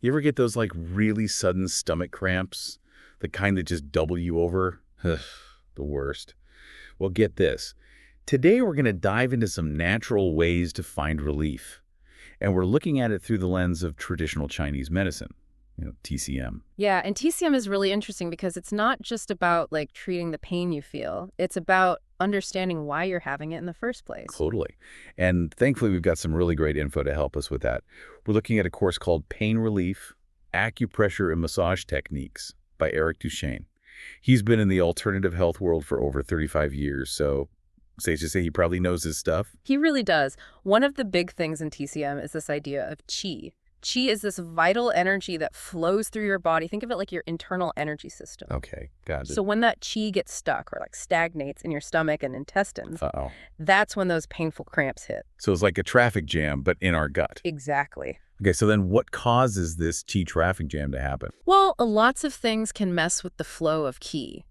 You ever get those like really sudden stomach cramps? The kind that just double you over? Ugh, the worst. Well, get this. Today we're going to dive into some natural ways to find relief. And we're looking at it through the lens of traditional Chinese medicine, TCM. Yeah, and TCM is really interesting because it's not just about like treating the pain you feel. It's about understanding why you're having it in the first place. Totally. And thankfully, we've got some really great info to help us with that. We're looking at a course called Pain Relief, Acupressure and Massage Techniques by Eric Duchesne. He's been in the alternative health world for over 35 years, so safe to say he probably knows his stuff. He really does. One of the big things in TCM is this idea of qi. Qi is this vital energy that flows through your body. Think of it like your internal energy system. Okay, got it. So when that qi gets stuck or like stagnates in your stomach and intestines, Uh-oh. that's when those painful cramps hit. So it's like a traffic jam, but in our gut. Exactly. Okay, so then what causes this qi traffic jam to happen? Well, lots of things can mess with the flow of qi.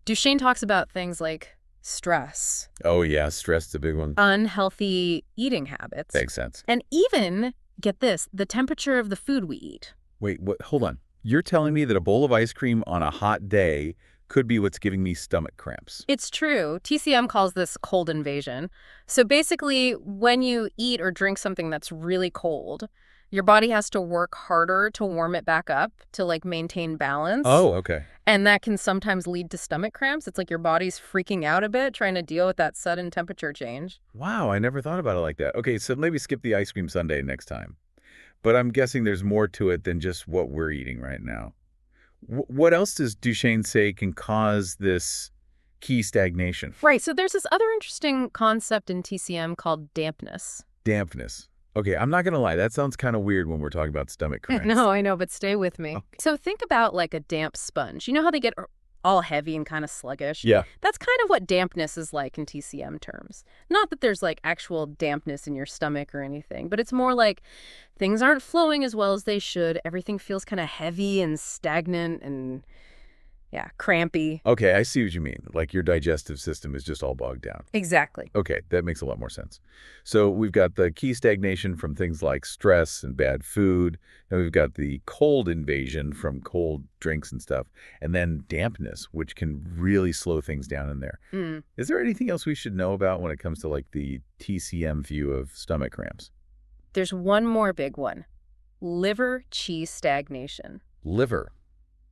Duchesne talks about things like stress, Oh, yeah, stress is a big one. unhealthy eating habits, Makes sense. and even, get this, the temperature of the food we eat. Wait, what? Hold on. You're telling me that a bowl of ice cream on a hot day could be what's giving me stomach cramps? It's true. TCM calls this cold invasion. So basically, when you eat or drink something that's really cold, your body has to work harder to warm it back up to like maintain balance. Oh, okay. And that can sometimes lead to stomach cramps. It's like your body's freaking out a bit trying to deal with that sudden temperature change. Wow, I never thought about it like that. Okay, so maybe skip the ice cream sundae next time. But I'm guessing there's more to it than just what we're eating right now. What else does Duchesne say can cause this key stagnation? Right. So there's this other interesting concept in TCM called dampness. Dampness. Okay, I'm not going to lie. That sounds kind of weird when we're talking about stomach cramps. No, I know, but stay with me. Okay. So think about like a damp sponge. You know how they get all heavy and kind of sluggish? Yeah. That's kind of what dampness is like in TCM terms. Not that there's like actual dampness in your stomach or anything, but it's more like things aren't flowing as well as they should. Everything feels kind of heavy and stagnant and, yeah, crampy. Okay, I see what you mean. Like your digestive system is just all bogged down. Exactly. Okay, that makes a lot more sense. So we've got the key stagnation from things like stress and bad food. And we've got the cold invasion from cold drinks and stuff. And then dampness, which can really slow things down in there. Mm. Is there anything else we should know about when it comes to like the TCM view of stomach cramps? There's one more big one. Liver qi stagnation. Liver.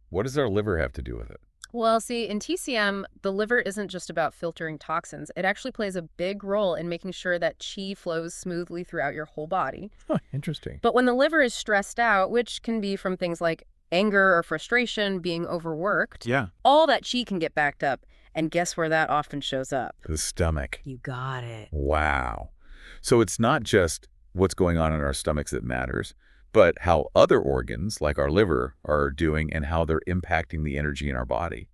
What does our liver have to do with it? Well, see, in TCM, the liver isn't just about filtering toxins. It actually plays a big role in making sure that qi flows smoothly throughout your whole body. Oh, interesting. But when the liver is stressed out, which can be from things like anger or frustration, being overworked, Yeah. all that qi can get backed up. And guess where that often shows up? The stomach. You got it. Wow. So it's not just what's going on in our stomachs that matters, but how other organs, like our liver, are doing and how they're impacting the energy in our body.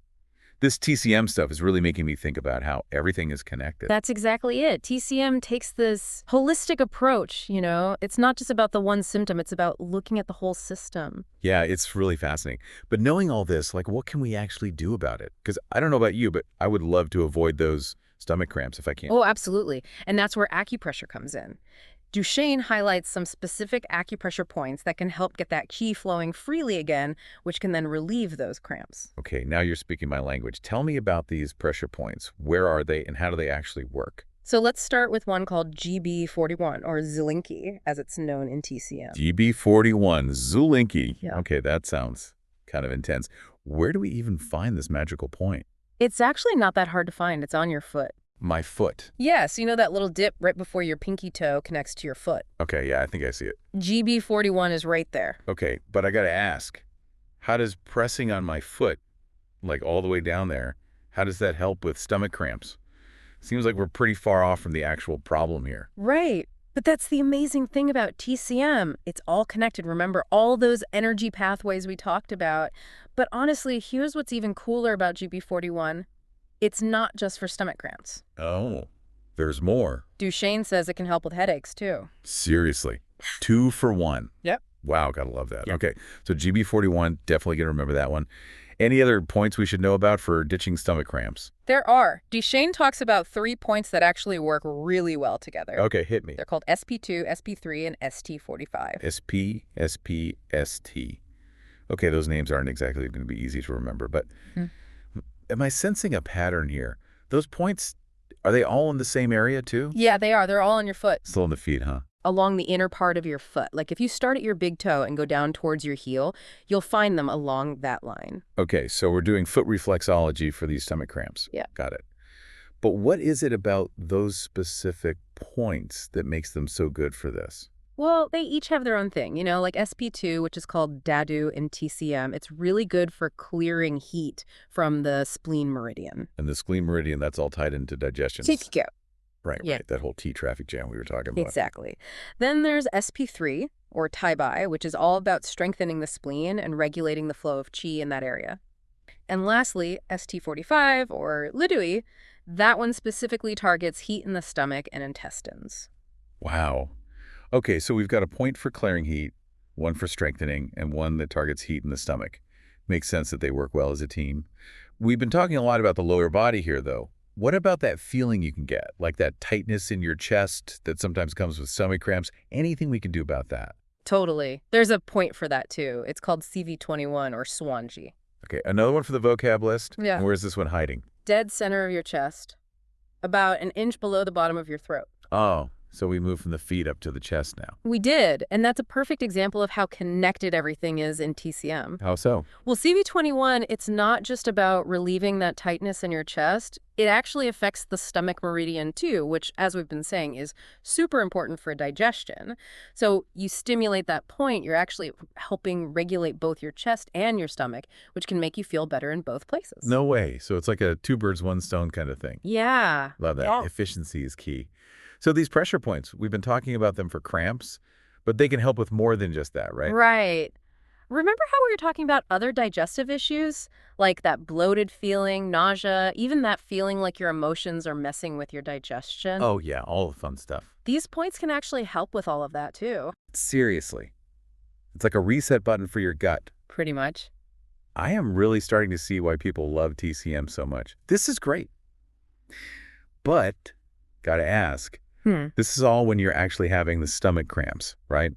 This TCM stuff is really making me think about how everything is connected. That's exactly it. TCM takes this holistic approach, you know? It's not just about the one symptom, it's about looking at the whole system. Yeah, it's really fascinating. But knowing all this, like, what can we actually do about it? Because I don't know about you, but I would love to avoid those stomach cramps if I can. Oh, absolutely. And that's where acupressure comes in. Duchesne highlights some specific acupressure points that can help get that qi flowing freely again, which can then relieve those cramps. Okay, now you're speaking my language. Tell me about these pressure points. Where are they and how do they actually work? So let's start with one called GB41, or Zilinki, as it's known in TCM. GB41, Zulinki. Yeah. Okay, that sounds kind of intense. Where do we even find this magical point? It's actually not that hard to find. It's on your foot. My foot. Yes, you know that little dip right before your pinky toe connects to your foot. Okay, yeah, I think I see it. GB41 is right there. Okay, but I gotta ask, how does pressing on my foot, like all the way down there, how does that help with stomach cramps? Seems like we're pretty far off from the actual problem here. Right. But that's the amazing thing about TCM. It's all connected. Remember all those energy pathways we talked about. But honestly, here's what's even cooler about GB41. It's not just for stomach cramps. Oh, there's more. Duchesne says it can help with headaches, too. Seriously. 2 for 1. Yep. Wow, gotta love that. Yep. Okay, so GB41, definitely gonna remember that one. Any other points we should know about for ditching stomach cramps? There are. Duchesne talks about 3 points that actually work really well together. Okay, hit me. They're called SP2, SP3, and ST45. SP, SP, ST. Okay, those names aren't exactly going to be easy to remember, but am I sensing a pattern here? Those points, are they all in the same area too? Yeah, they are. They're all on your foot. Still in the feet, huh? Along the inner part of your foot. Like if you start at your big toe and go down towards your heel, you'll find them along that line. Okay, so we're doing foot reflexology for these stomach cramps. Yeah. Got it. But what is it about those specific points that makes them so good for this? Well, they each have their own thing, like SP2, which is called DADU in TCM. It's really good for clearing heat from the spleen meridian. And the spleen meridian, that's all tied into digestion. TCM. Right, Yeah. right. That whole T traffic jam we were talking about. Exactly. Then there's SP3, or Tai Bai, which is all about strengthening the spleen and regulating the flow of qi in that area. And lastly, ST45, or Lidui, that one specifically targets heat in the stomach and intestines. Wow. Okay, so we've got a point for clearing heat, one for strengthening, and one that targets heat in the stomach. Makes sense that they work well as a team. We've been talking a lot about the lower body here, though. What about that feeling you can get, like that tightness in your chest that sometimes comes with stomach cramps? Anything we can do about that? Totally. There's a point for that, too. It's called CV21, or Swanji. Okay, another one for the vocab list? Yeah. And where's this one hiding? Dead center of your chest, about an inch below the bottom of your throat. Oh, so we move from the feet up to the chest now. We did, and that's a perfect example of how connected everything is in TCM. How so? Well, CV21, it's not just about relieving that tightness in your chest. It actually affects the stomach meridian too, which, as we've been saying, is super important for digestion. So you stimulate that point, you're actually helping regulate both your chest and your stomach, which can make you feel better in both places. No way. So it's like a two birds, one stone kind of thing. Yeah. Love that. Yeah. Efficiency is key. So these pressure points, we've been talking about them for cramps, but they can help with more than just that, right? Right. Remember how we were talking about other digestive issues? Like that bloated feeling, nausea, even that feeling like your emotions are messing with your digestion? Oh, yeah, all the fun stuff. These points can actually help with all of that, too. Seriously. It's like a reset button for your gut. Pretty much. I am really starting to see why people love TCM so much. This is great. But, gotta ask, this is all when you're actually having the stomach cramps, right?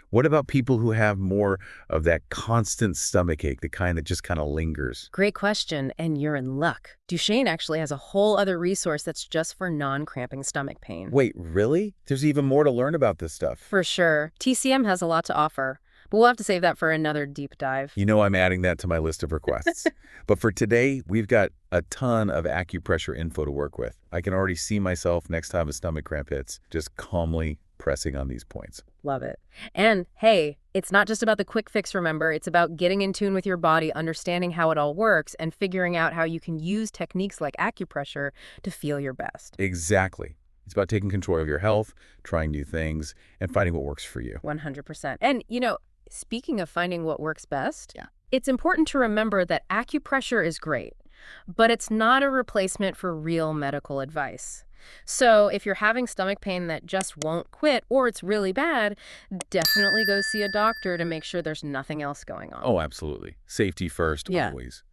What about people who have more of that constant stomach ache, the kind that just kind of lingers? Great question, and you're in luck. Duchesne actually has a whole other resource that's just for non-cramping stomach pain. Wait, really? There's even more to learn about this stuff. For sure. TCM has a lot to offer, but we'll have to save that for another deep dive. You know I'm adding that to my list of requests. But for today, we've got a ton of acupressure info to work with. I can already see myself next time a stomach cramp hits, just calmly pressing on these points. Love it. And hey, it's not just about the quick fix, remember. It's about getting in tune with your body, understanding how it all works, and figuring out how you can use techniques like acupressure to feel your best. Exactly. It's about taking control of your health, trying new things, and finding what works for you. 100%. And, speaking of finding what works best, it's important to remember that acupressure is great, but it's not a replacement for real medical advice. So if you're having stomach pain that just won't quit or it's really bad, definitely go see a doctor to make sure there's nothing else going on. Oh, absolutely. Safety first, Yeah. always.